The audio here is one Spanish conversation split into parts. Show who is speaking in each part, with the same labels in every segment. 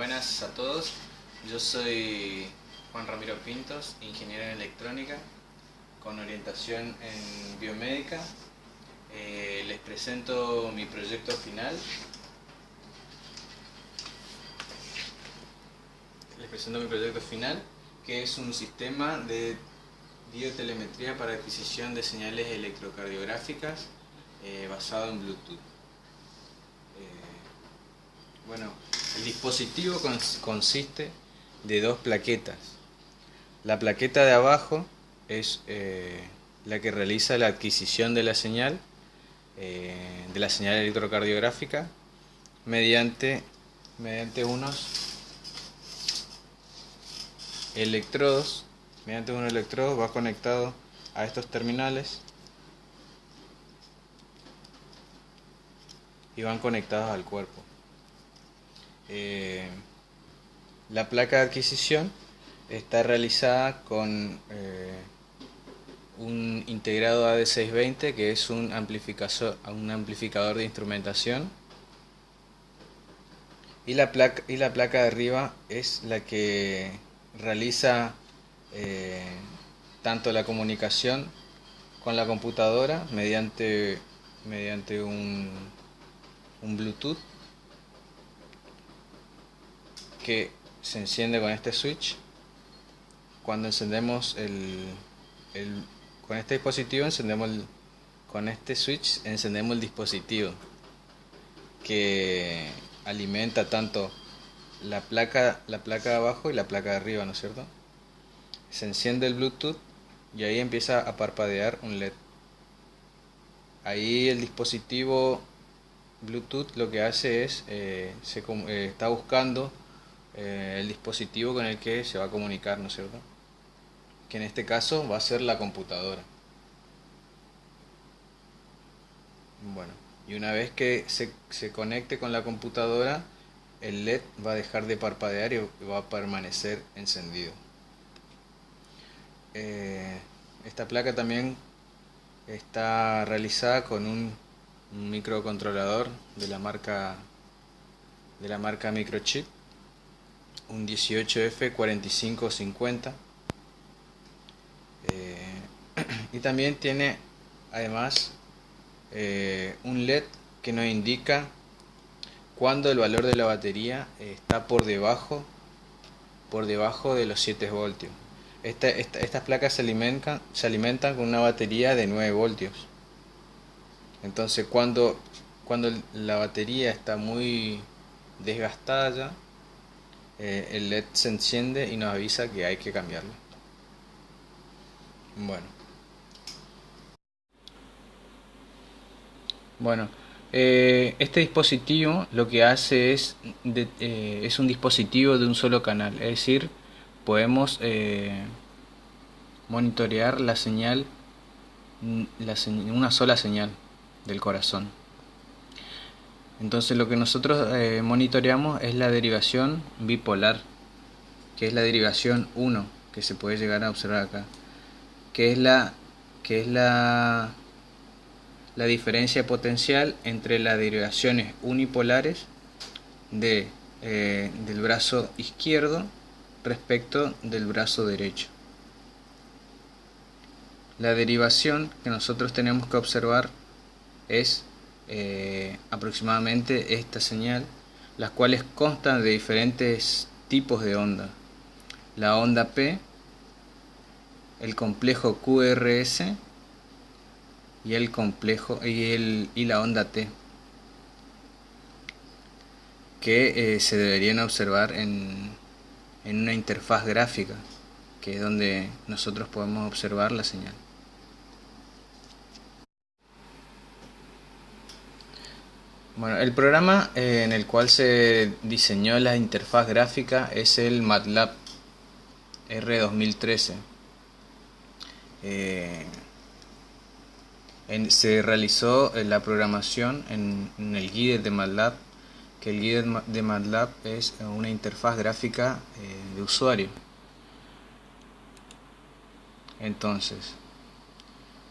Speaker 1: Buenas a todos, yo soy Juan Ramiro Pintos, ingeniero en electrónica con orientación en biomédica. Les presento mi proyecto final. Que es un sistema de biotelemetría para adquisición de señales electrocardiográficas basado en Bluetooth. Bueno, el dispositivo consiste de dos plaquetas. La plaqueta de abajo es la que realiza la adquisición de la señal electrocardiográfica mediante unos electrodos. Mediante unos electrodos va conectado a estos terminales y van conectados al cuerpo. La placa de adquisición está realizada con un integrado AD620, que es un amplificador de instrumentación, y la placa de arriba es la que realiza tanto la comunicación con la computadora mediante un Bluetooth que se enciende con este switch. Cuando encendemos con este dispositivo, con este switch encendemos el dispositivo, que alimenta tanto la placa de abajo y la placa de arriba, ¿no es cierto? Se enciende el Bluetooth y ahí empieza a parpadear un LED. Ahí el dispositivo Bluetooth lo que hace es está buscando el dispositivo con el que se va a comunicar, ¿no es cierto? Que en este caso va a ser la computadora. Bueno, y una vez que se conecte con la computadora, el LED va a dejar de parpadear y va a permanecer encendido. Esta placa también está realizada con un microcontrolador de la marca Microchip, un 18F4550, y también tiene además un LED que nos indica cuando el valor de la batería está por debajo de los 7 voltios. Estas placas se alimentan con una batería de 9 voltios. Entonces cuando la batería está muy desgastada ya, el LED se enciende y nos avisa que hay que cambiarlo. Bueno, este dispositivo lo que hace es un dispositivo de un solo canal, es decir, podemos monitorear la señal, una sola señal del corazón. Entonces lo que nosotros monitoreamos es la derivación bipolar, que es la derivación 1, que se puede llegar a observar acá, que es la diferencia potencial entre las derivaciones unipolares del brazo izquierdo respecto del brazo derecho. La derivación que nosotros tenemos que observar es aproximadamente esta señal, las cuales constan de diferentes tipos de onda: la onda P, el complejo QRS y la onda T, que se deberían observar en una interfaz gráfica, que es donde nosotros podemos observar la señal. Bueno, el programa en el cual se diseñó la interfaz gráfica es el MATLAB R2013. Se realizó la programación en el GUIDE de MATLAB, que el GUIDE de MATLAB es una interfaz gráfica de usuario. Entonces,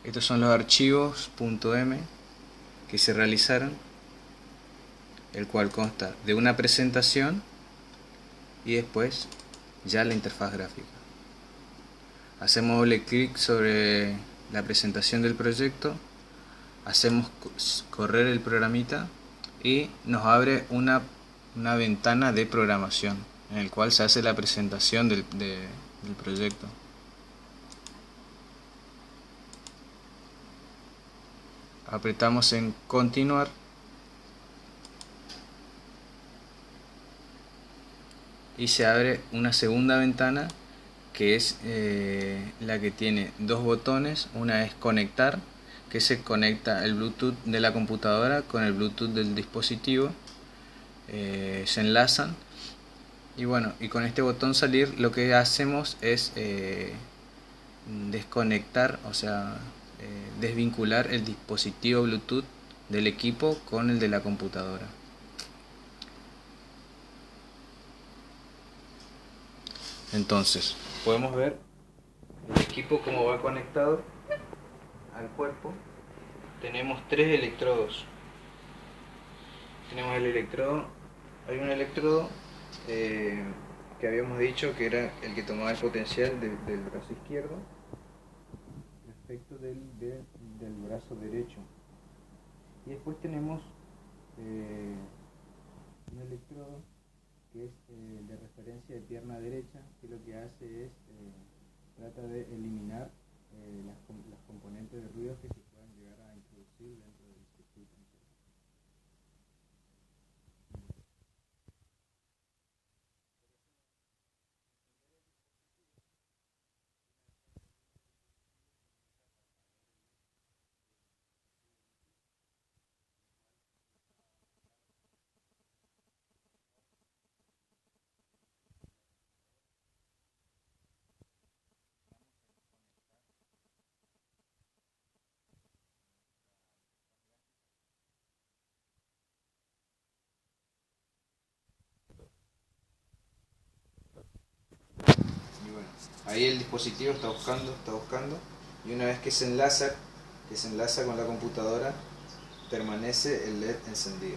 Speaker 1: estos son los archivos .m que se realizaron, el cual consta de una presentación y después ya la interfaz gráfica. Hacemos doble clic sobre la presentación del proyecto, hacemos correr el programita y nos abre una ventana de programación en el cual se hace la presentación del proyecto. Apretamos en continuar y se abre una segunda ventana que es la que tiene dos botones. Una es conectar, que se conecta el Bluetooth de la computadora con el Bluetooth del dispositivo, se enlazan, y bueno, y con este botón salir lo que hacemos es desconectar, o sea, desvincular el dispositivo Bluetooth del equipo con el de la computadora. Entonces podemos ver el equipo como va conectado al cuerpo. Tenemos tres electrodos. Tenemos el electrodo, hay un electrodo que habíamos dicho que era el que tomaba el potencial del brazo izquierdo respecto del brazo derecho. Y después tenemos un electrodo que es de referencia de pierna derecha, que lo que hace es trata de eliminar las componentes de ruidos que se puedan llegar a introducir dentro del circuito. Y bueno, ahí el dispositivo está buscando, y una vez que se enlaza con la computadora, permanece el LED encendido.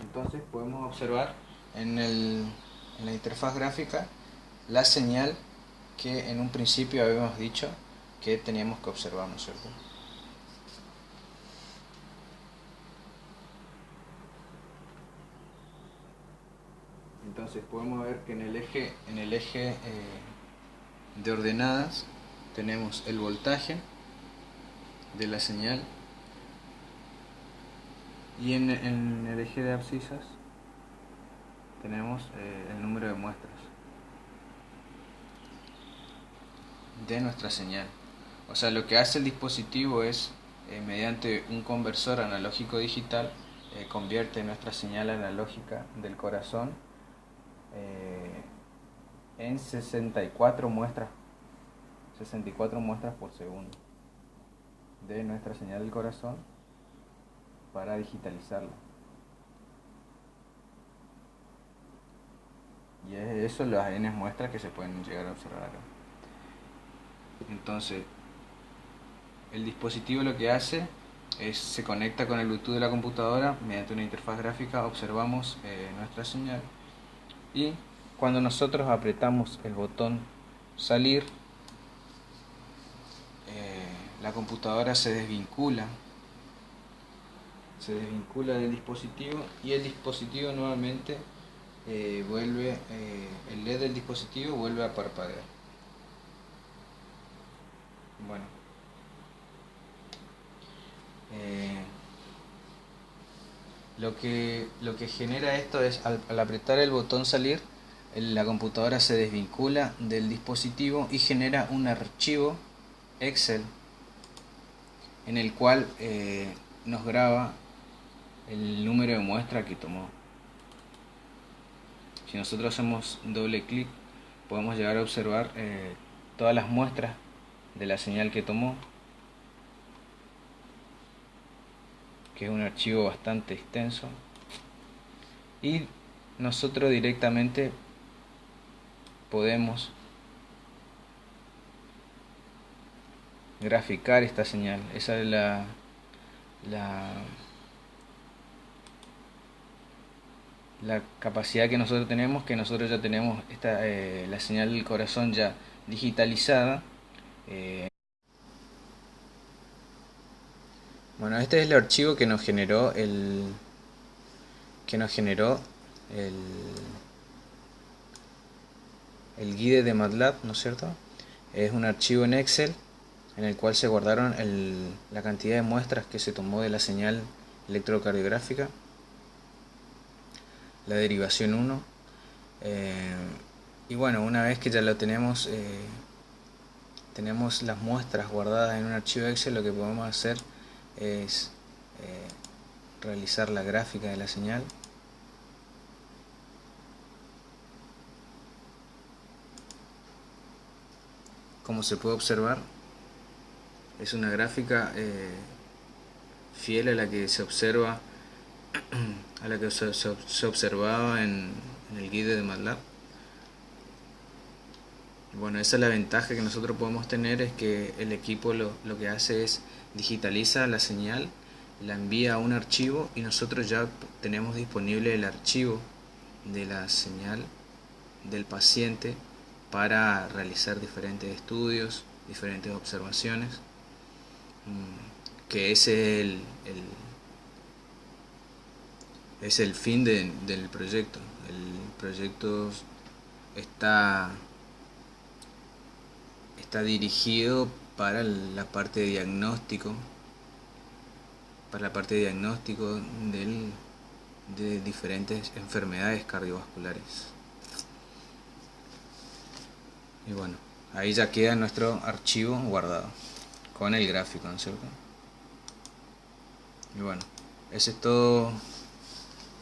Speaker 1: Entonces podemos observar en la interfaz gráfica la señal que en un principio habíamos dicho que teníamos que observar, ¿no es cierto? Entonces podemos ver que en el eje de ordenadas tenemos el voltaje de la señal, y en el eje de abscisas tenemos el número de muestras de nuestra señal. O sea, lo que hace el dispositivo es, mediante un conversor analógico digital, convierte nuestra señal analógica del corazón en 64 muestras por segundo de nuestra señal del corazón para digitalizarla. Y es eso las n muestras que se pueden llegar a observar acá. Entonces, el dispositivo lo que hace es se conecta con el Bluetooth de la computadora mediante una interfaz gráfica. Observamos nuestra señal, y cuando nosotros apretamos el botón salir, la computadora se desvincula del dispositivo, y el dispositivo nuevamente vuelve, el LED del dispositivo vuelve a parpadear. Bueno, lo que genera esto es, al apretar el botón salir, la computadora se desvincula del dispositivo y genera un archivo Excel en el cual nos graba el número de muestra que tomó. Si nosotros hacemos doble clic, podemos llegar a observar todas las muestras de la señal que tomó, que es un archivo bastante extenso, y nosotros directamente podemos graficar esta señal. Esa es la capacidad que nosotros tenemos, que nosotros ya tenemos la señal del corazón ya digitalizada. Eh, bueno, este es el archivo que nos generó el, el guide de MATLAB, ¿no es cierto? Es un archivo en Excel en el cual se guardaron la cantidad de muestras que se tomó de la señal electrocardiográfica, la derivación 1. eh, y bueno, una vez que ya lo tenemos, tenemos las muestras guardadas en un archivo Excel, lo que podemos hacer es realizar la gráfica de la señal. Como se puede observar, es una gráfica fiel a la que se observa, a la que se observaba en el guide de MATLAB. Bueno, esa es la ventaja que nosotros podemos tener, es que el equipo lo que hace es digitaliza la señal, la envía a un archivo y nosotros ya tenemos disponible el archivo de la señal del paciente para realizar diferentes estudios, diferentes observaciones, que ese es el fin del proyecto. El proyecto está está dirigido para la parte de diagnóstico, de diferentes enfermedades cardiovasculares. Y bueno, ahí ya queda nuestro archivo guardado con el gráfico, ¿no es cierto? Y bueno, eso es todo.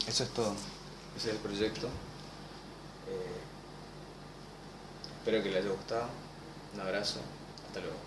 Speaker 1: Eso es todo. Ese es el proyecto. Espero que les haya gustado. Un abrazo. Hasta luego.